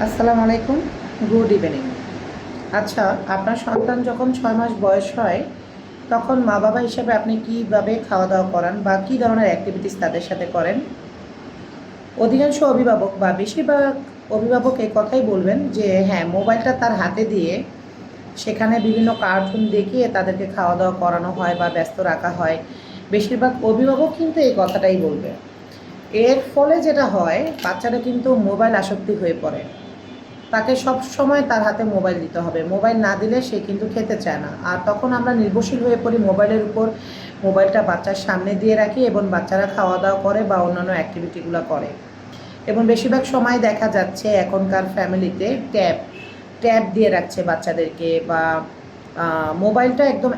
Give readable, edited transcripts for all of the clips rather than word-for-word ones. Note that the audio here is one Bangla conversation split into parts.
আসসালামু আলাইকুম, গুড ইভিনিং। আচ্ছা, আপনার সন্তান যখন 6 মাস বয়স হয় তখন মা বাবা হিসেবে আপনি কীভাবে খাওয়া দাওয়া করান বা কী ধরনের অ্যাক্টিভিটিস তাদের সাথে করেন? অধিকাংশ অভিভাবক বা বেশিরভাগ অভিভাবক এই কথাই বলবেন যে হ্যাঁ, মোবাইলটা তার হাতে দিয়ে সেখানে বিভিন্ন কার্টুন দেখিয়ে তাদেরকে খাওয়া দাওয়া করানো হয় বা ব্যস্ত রাখা হয়। বেশিরভাগ অভিভাবক কিন্তু এই কথাটাই বলবে। এর ফলে যেটা হয়, বাচ্চারা কিন্তু মোবাইল আসক্তি হয়ে পড়ে। তাকে সবসময় তার হাতে মোবাইল দিতে হবে। মোবাইল না দিলে সে কিন্তু খেতে চায় না। আর তখন আমরা নির্ভরশীল হয়ে পড়ি মোবাইলের উপর। মোবাইলটা বাচ্চার সামনে দিয়ে রাখি এবং বাচ্চারা খাওয়া-দাওয়া করে বা অন্যান্য অ্যাক্টিভিটিগুলো করে। এবং বেশিরভাগ সময় দেখা যাচ্ছে এখনকার ফ্যামিলিতে ট্যাব দিয়ে রাখছে বাচ্চাদেরকে বা মোবাইলটা একদম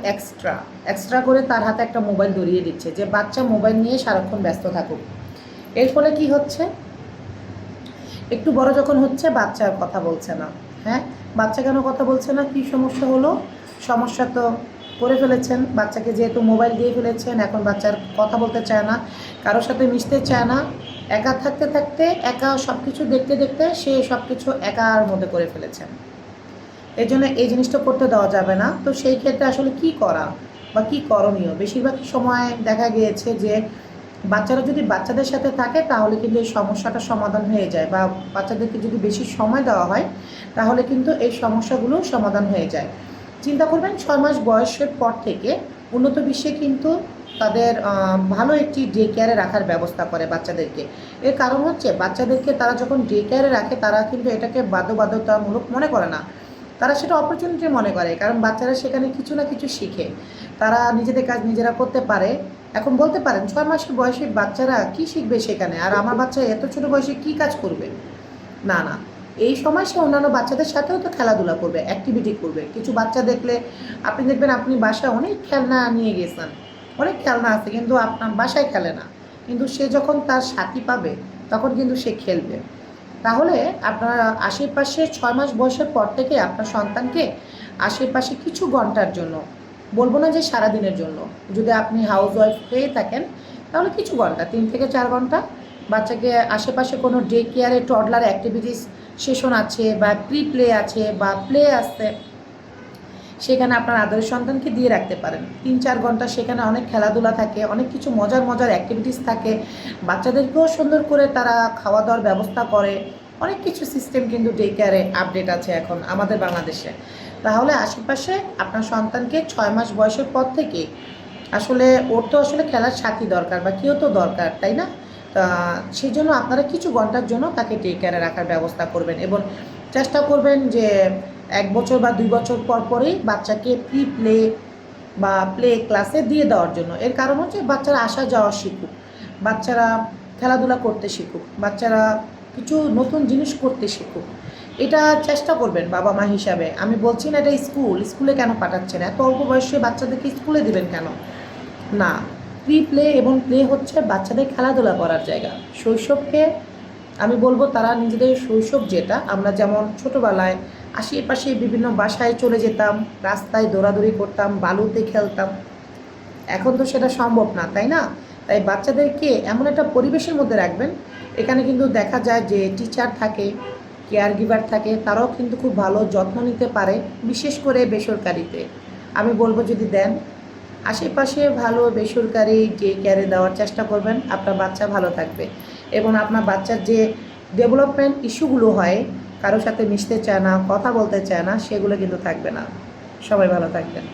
এক্সট্রা করে তার হাতে একটা মোবাইল ধরিয়ে দিচ্ছে যে বাচ্চা মোবাইল নিয়ে সারাক্ষণ ব্যস্ত থাকুক। এর ফলে কি হচ্ছে? একটু বড় যখন হচ্ছে বাচ্চা আর কথা বলছে না। হ্যাঁ, বাচ্চা কেন কথা বলছে না? কী সমস্যা হলো? সমস্যা তো করে ফেলেছেন। বাচ্চাকে যেহেতু মোবাইল দিয়ে ফেলেছেন, এখন বাচ্চার কথা বলতে চায় না, কারোর সাথে মিশতে চায় না। একা থাকতে থাকতে, একা সব কিছু দেখতে দেখতে সে সব কিছু একার মধ্যে করে ফেলেছেন। এই জন্য এই জিনিসটা করতে দেওয়া যাবে না। তো সেই ক্ষেত্রে আসলে কী করা বা কী করণীয়? বেশিরভাগ সময় দেখা গিয়েছে যে বাচ্চারা যদি বাচ্চাদের সাথে থাকে তাহলে কিন্তু এই সমস্যাটা সমাধান হয়ে যায়, বা বাচ্চাদেরকে যদি বেশি সময় দেওয়া হয় তাহলে কিন্তু এই সমস্যাগুলো সমাধান হয়ে যায়। চিন্তা করবেন 6 মাস বয়সের পর থেকে উন্নত বিশ্বে কিন্তু তাদের ভালো একটি ডে কেয়ারে রাখার ব্যবস্থা করে বাচ্চাদেরকে। এর কারণ হচ্ছে বাচ্চাদেরকে তারা যখন ডে কেয়ারে রাখে তারা কিন্তু এটাকে বাধ্যবাধকতামূলক মনে করে না, তারা সেটা অপরচুনিটি মনে করে। কারণ বাচ্চারা সেখানে কিছু না কিছু শিখে, তারা নিজেদের কাজ নিজেরা করতে পারে। এখন বলতে পারেন 6 মাসের বয়সী বাচ্চারা কি শিখবে সেখানে? আর আমার বাচ্চা এত ছোট বয়সে কি কাজ করবে? না, না। এই সময় সে অন্যান্য বাচ্চাদের সাথেও তো খেলাধুলা করবে, অ্যাক্টিভিটি করবে। কিছু বাচ্চা দেখলে আপনি দেখবেন আপনি বাসায় অনেক খেলনা নিয়ে গেছেন, অনেক খেলনা আছে কিন্তু আপনার বাসায় খেলে না। কিন্তু সে যখন তার সাথী পাবে তখন কিন্তু সে খেলবে। তাহলে আপনার আশেপাশে 6 মাস বয়সের পর থেকে আপনার সন্তানকে আশেপাশে কিছু ঘন্টার জন্য, বলবো না যে সারাদিনের জন্য, যদি আপনি হাউসওয়াইফ হয়ে থাকেন তাহলে কিছু ঘন্টা, 3 থেকে 4 ঘন্টা বাচ্চাকে আশেপাশে কোনো ডে কেয়ারে টডলার অ্যাক্টিভিটিস সেশন আছে বা প্রি প্লে আছে বা প্লে আছে, সেখানে আপনার আদরের সন্তানকে দিয়ে রাখতে পারেন। 3-4 ঘন্টা সেখানে অনেক খেলাধুলা থাকে, অনেক কিছু মজার মজার অ্যাক্টিভিটিস থাকে। বাচ্চাদেরকেও সুন্দর করে তারা খাওয়া দাওয়ার ব্যবস্থা করে। অনেক কিছু সিস্টেম কিন্তু ডে কেয়ারে আপডেট আছে এখন আমাদের বাংলাদেশে। তাহলে আশেপাশে আপনার সন্তানকে 6 মাস বয়সের পর থেকে আসলে ওর তো আসলে খেলার সাথী দরকার বা কেউ তো দরকার, তাই না? তা সেই জন্য আপনারা কিছু ঘন্টার জন্য তাকে ডে কেয়ারে রাখার ব্যবস্থা করবেন এবং চেষ্টা করবেন যে 1 বছর বা 2 বছর পর পরেই বাচ্চাকে প্রি প্লে বা প্লে ক্লাসে দিয়ে দেওয়ার জন্য। এর কারণ হচ্ছে বাচ্চারা আসা যাওয়া শিখুক, বাচ্চারা খেলাধুলা করতে শিখুক, বাচ্চারা কিছু নতুন জিনিস করতে শিখুক। এটা চেষ্টা করবেন বাবা মা হিসাবে। আমি বলছি না এটা স্কুলে কেন পাঠাচ্ছেন? এত অল্প বয়সে বাচ্চাদেরকে স্কুলে দেবেন কেন? না, প্রি প্লে এবং প্লে হচ্ছে বাচ্চাদের খেলাধুলা করার জায়গা। শৈশবকে আমি বলবো তারা নিজেদের শৈশব, যেটা আমরা যেমন ছোটোবেলায় আশেপাশে বিভিন্ন বাসায় চলে যেতাম, রাস্তায় দৌড়াদৌড়ি করতাম, বালুতে খেলতাম, এখন তো সেটা সম্ভব না, তাই না? তাই বাচ্চাদেরকে এমন একটা পরিবেশের মধ্যে রাখবেন, এখানে কিন্তু দেখা যায় যে টিচার থাকে, কেয়ার গিভার থাকে, তারাও কিন্তু খুব ভালো যত্ন নিতে পারে, বিশেষ করে বেসরকারিতে। আমি বলবো যদি দেন, আশেপাশে ভালো বেসরকারি ডে কেয়ারে দেওয়ার চেষ্টা করবেন, আপনার বাচ্চা ভালো থাকবে এবং আপনার বাচ্চার যে ডেভেলপমেন্ট ইস্যুগুলো হয়, কারোর সাথে মিশতে চায় না, কথা বলতে চায় না, সেগুলো কিন্তু থাকবে না। সবাই ভালো থাকবেন।